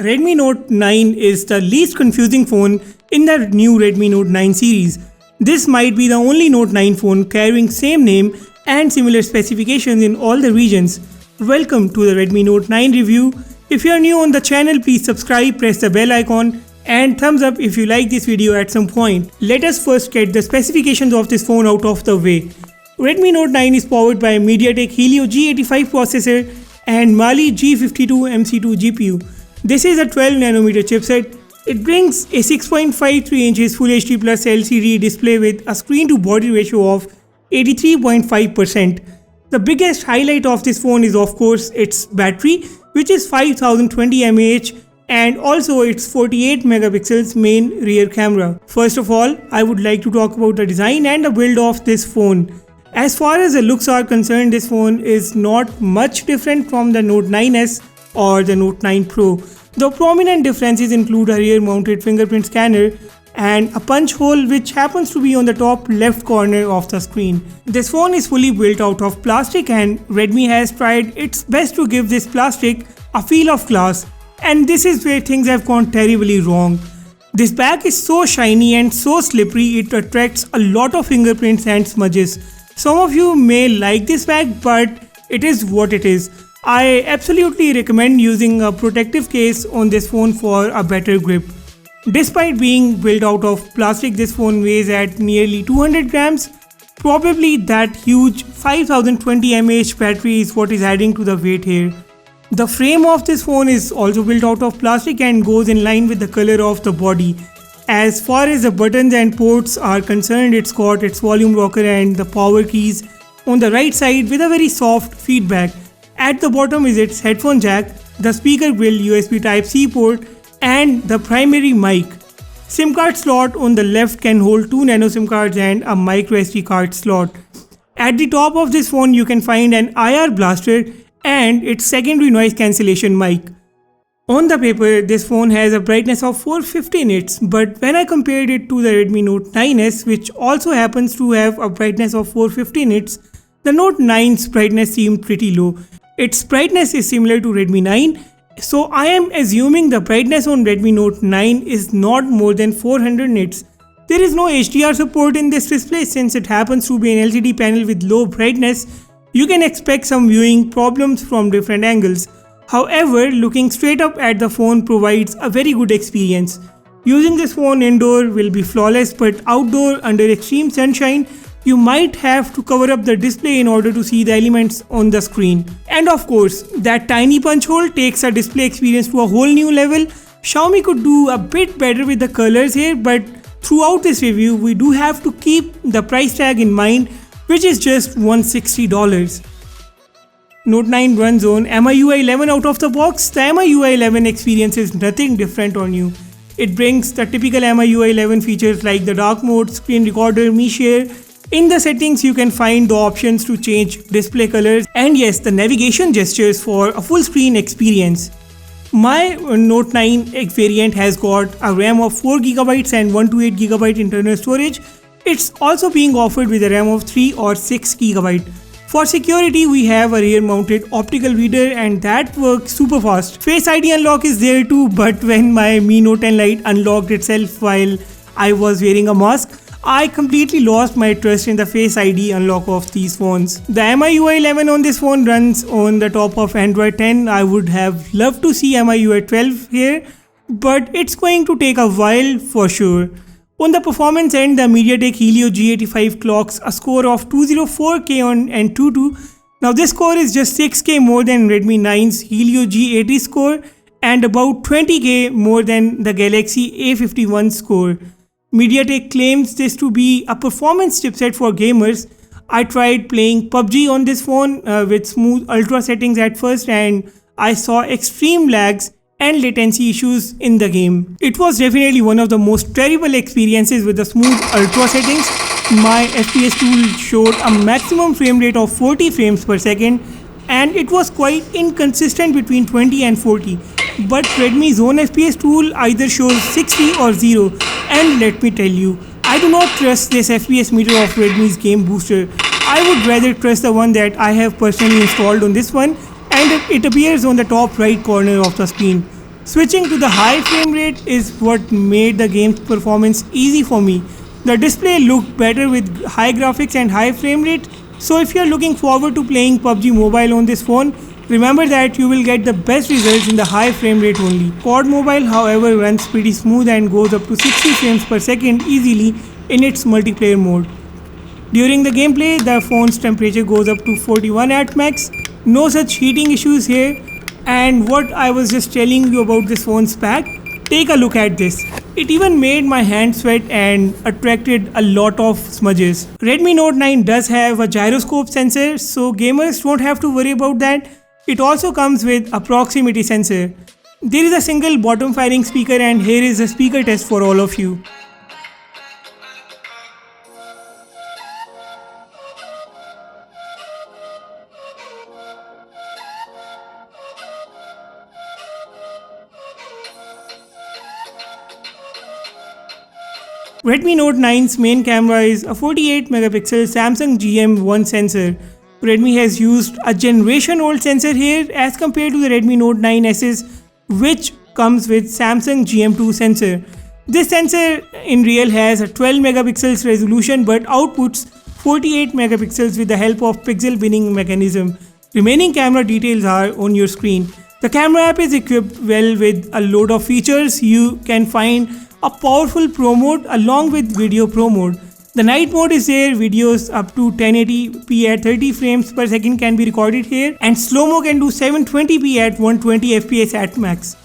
Redmi Note 9 is the least confusing phone in the new Redmi Note 9 series. This might be the only Note 9 phone carrying same name and similar specifications in all the regions. Welcome to the Redmi Note 9 review. If you are new on the channel, please subscribe, press the bell icon and thumbs up if you like this video at some point. Let us first get the specifications of this phone out of the way. Redmi Note 9 is powered by MediaTek Helio G85 processor and Mali G52 MC2 GPU. This is a 12nm chipset. It brings a 6.53 inches Full HD Plus LCD display with a screen to body ratio of 83.5%. The biggest highlight of this phone is of course its battery, which is 5020 mAh, and also its 48 megapixels main rear camera. First of all, I would like to talk about the design and the build of this phone. As far as the looks are concerned, this phone is not much different from the Note 9s or the Note 9 Pro. The prominent differences include a rear mounted fingerprint scanner and a punch hole which happens to be on the top left corner of the screen. This phone is fully built out of plastic and Redmi has tried its best to give this plastic a feel of class, and this is where things have gone terribly wrong. This back is so shiny and so slippery it attracts a lot of fingerprints and smudges. Some of you may like this bag, but it is what it is. I absolutely recommend using a protective case on this phone for a better grip. Despite being built out of plastic, this phone weighs at nearly 200 grams. Probably that huge 5020 mAh battery is what is adding to the weight here. The frame of this phone is also built out of plastic and goes in line with the color of the body. As far as the buttons and ports are concerned, it's got its volume rocker and the power keys on the right side with a very soft feedback. At the bottom is its headphone jack, the speaker grill, USB Type-C port and the primary mic. SIM card slot on the left can hold 2 nano SIM cards and a micro SD card slot. At the top of this phone you can find an IR blaster and its secondary noise cancellation mic. On the paper, this phone has a brightness of 450 nits, but when I compared it to the Redmi Note 9s, which also happens to have a brightness of 450 nits, the Note 9's brightness seemed pretty low. Its brightness is similar to Redmi 9, so I am assuming the brightness on Redmi Note 9 is not more than 400 nits. There is no HDR support in this display since it happens to be an LCD panel with low brightness. You can expect some viewing problems from different angles. However, looking straight up at the phone provides a very good experience. Using this phone indoor will be flawless, but outdoor under extreme sunshine, you might have to cover up the display in order to see the elements on the screen. And of course, that tiny punch hole takes a display experience to a whole new level. Xiaomi could do a bit better with the colors here, but throughout this review, we do have to keep the price tag in mind, which is just $160. Note 9 runs on MIUI 11 out of the box. The MIUI 11 experience is nothing different on you. It brings the typical MIUI 11 features like the dark mode, screen recorder, Mi Share. In the settings, you can find the options to change display colors and yes, the navigation gestures for a full screen experience. My Note 9 variant has got a RAM of 4GB and 128GB internal storage. It's also being offered with a RAM of 3 or 6GB. For security, we have a rear mounted optical reader and that works super fast. Face ID unlock is there too, but when my Mi Note 10 Lite unlocked itself while I was wearing a mask, I completely lost my trust in the Face ID unlock of these phones. The MIUI 11 on this phone runs on the top of Android 10. I would have loved to see MIUI 12 here, but it's going to take a while for sure. On the performance end, the MediaTek Helio G85 clocks a score of 204K on Antutu. Now this score is just 6K more than Redmi 9's Helio G80 score and about 20K more than the Galaxy A51 score. MediaTek claims this to be a performance chipset for gamers. I tried playing PUBG on this phone with smooth ultra settings at first and I saw extreme lags and latency issues in the game. It was definitely one of the most terrible experiences with the smooth ultra settings. My FPS tool showed a maximum frame rate of 40 frames per second and it was quite inconsistent between 20 and 40. But Redmi's own FPS tool either shows 60 or 0. And let me tell you, I do not trust this FPS meter of Redmi's Game Booster. I would rather trust the one that I have personally installed on this one, and it appears on the top right corner of the screen. Switching to the high frame rate is what made the game's performance easy for me. The display looked better with high graphics and high frame rate, so if you are looking forward to playing PUBG Mobile on this phone, remember that you will get the best results in the high frame rate only. COD Mobile however runs pretty smooth and goes up to 60 frames per second easily in its multiplayer mode. During the gameplay, the phone's temperature goes up to 41 at max. No such heating issues here. And what I was just telling you about this phone's pack, take a look at this. It even made my hand sweat and attracted a lot of smudges. Redmi Note 9 does have a gyroscope sensor, so gamers don't have to worry about that. It also comes with a proximity sensor. There is a single bottom firing speaker, and here is a speaker test for all of you. Redmi Note 9's main camera is a 48 megapixel Samsung GM1 sensor. Redmi has used a generation old sensor here as compared to the Redmi Note 9S's, which comes with Samsung GM2 sensor. This sensor in real has a 12 megapixels resolution but outputs 48 megapixels with the help of pixel binning mechanism. Remaining camera details are on your screen. The camera app is equipped well with a load of features. You can find a powerful Pro mode along with video Pro mode. The night mode is there, videos up to 1080p at 30 frames per second can be recorded here, and slow-mo can do 720p at 120 fps at max.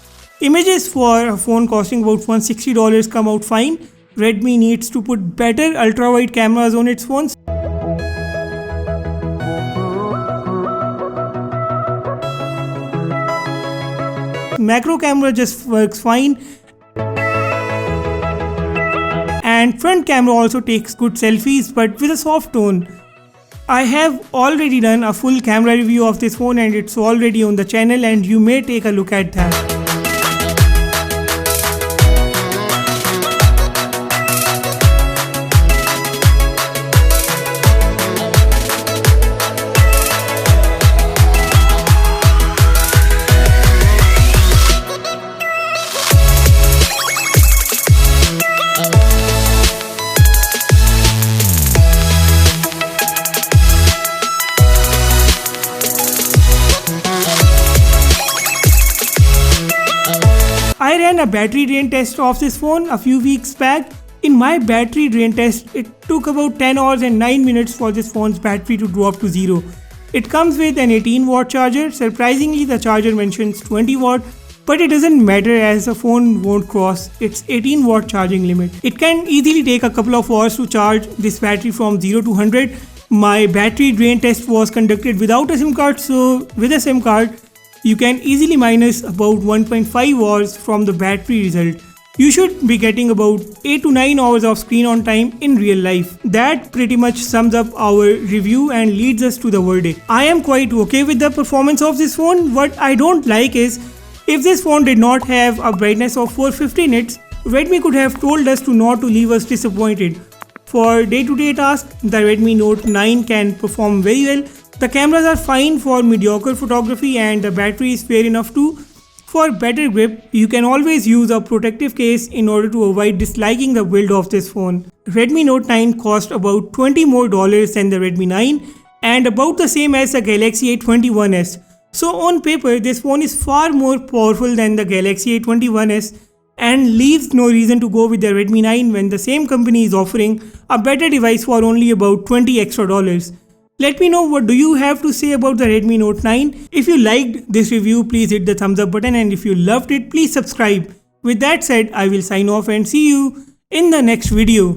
Images for a phone costing about $160 come out fine. Redmi needs to put better ultra-wide cameras on its phones. Macro camera just works fine. And front camera also takes good selfies but with a soft tone. I have already done a full camera review of this phone and it's already on the channel, and you may take a look at that. I ran a battery drain test of this phone a few weeks back. In my battery drain test, it took about 10 hours and 9 minutes for this phone's battery to drop to zero. It comes with an 18-watt charger. Surprisingly, the charger mentions 20 watt, but it doesn't matter as the phone won't cross its 18-watt charging limit. It can easily take a couple of hours to charge this battery from 0 to 100. My battery drain test was conducted without a SIM card, so with a SIM card, you can easily minus about 1.5 hours from the battery result. You should be getting about 8 to 9 hours of screen on time in real life. That pretty much sums up our review and leads us to the verdict. I am quite okay with the performance of this phone. What I don't like is, if this phone did not have a brightness of 450 nits, Redmi could have told us not to leave us disappointed. For day-to-day tasks, the Redmi Note 9 can perform very well. The cameras are fine for mediocre photography and the battery is fair enough too. For better grip, you can always use a protective case in order to avoid disliking the build of this phone. Redmi Note 9 cost about $20 more than the Redmi 9 and about the same as the Galaxy A21s. So on paper, this phone is far more powerful than the Galaxy A21s and leaves no reason to go with the Redmi 9 when the same company is offering a better device for only about $20 extra. Let me know what do you have to say about the Redmi Note 9. If you liked this review, please hit the thumbs up button, and if you loved it, please subscribe. With that said, I will sign off and see you in the next video.